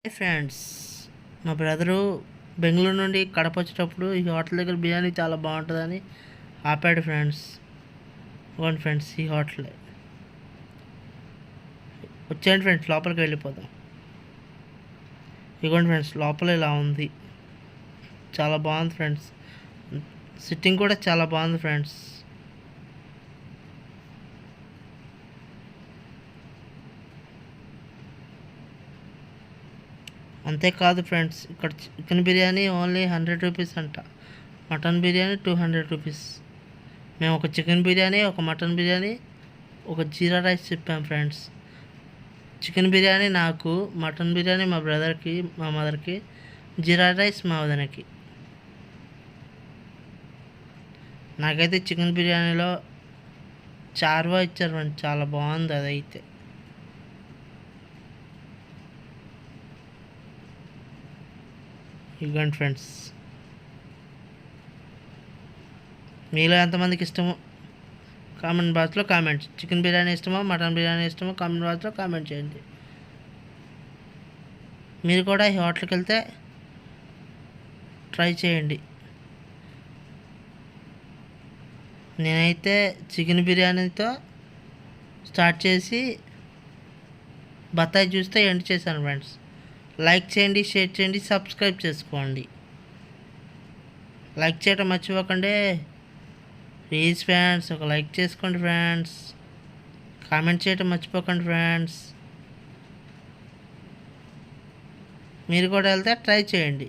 Hi friends, మా brother Bengaluru నుండి కడప వచ్చేటప్పుడు ఈ హోటల్ దగ్గర బిర్యానీ చాలా బాగుంటుందని ఆపాడు ఫ్రెండ్స్. ఇవ్వండి ఫ్రెండ్స్, ఈ హోటలే. వచ్చేయండి ఫ్రెండ్స్, లోపలికి వెళ్ళిపోదాం. ఇవ్వండి ఫ్రెండ్స్, లోపల ఇలా ఉంది. చాలా బాగుంది ఫ్రెండ్స్. సిట్టింగ్ కూడా చాలా బాగుంది ఫ్రెండ్స్. అంతేకాదు ఫ్రెండ్స్, ఇక్కడ చికెన్ బిర్యానీ ఓన్లీ 100 రూపీస్ అంట. Mutton biryani 200 rupees. మేము ఒక చికెన్ బిర్యానీ, ఒక మటన్ బిర్యానీ, ఒక జీరా రైస్ చెప్పాం ఫ్రెండ్స్. చికెన్ బిర్యానీ నాకు, మటన్ బిర్యానీ మా బ్రదర్కి, మా మదర్కి, జీరా రైస్ మా వదనకి. నాకైతే చికెన్ బిర్యానీలో చార్వా ఇచ్చారు ఫ్రెండ్స్, చాలా బాగుంది అదైతే. ఇవ్వండి ఫ్రెండ్స్, మీలో ఎంతమందికి ఇష్టమో కామెంట్ బాక్స్లో కామెంట్. చికెన్ బిర్యానీ ఇష్టమో, మటన్ బిర్యానీ ఇష్టమో కామెంట్ బాక్స్లో కామెంట్ చేయండి. మీరు కూడా ఈ హోటల్కి వెళ్తే ట్రై చేయండి. నేనైతే చికెన్ బిర్యానీతో స్టార్ట్ చేసి బత్తాయి జ్యూస్తో ఎండ్ చేశాను ఫ్రెండ్స్. లైక్ చేయండి, షేర్ చేయండి, సబ్స్క్రైబ్ చేసుకోండి. లైక్ చేయడం మర్చిపోకండి ప్లీజ్ ఫ్రెండ్స్. ఒక లైక్ చేసుకోండి ఫ్రెండ్స్. కామెంట్ చేయడం మర్చిపోకండి ఫ్రెండ్స్. మీరు కూడా వెళ్తే ట్రై చేయండి.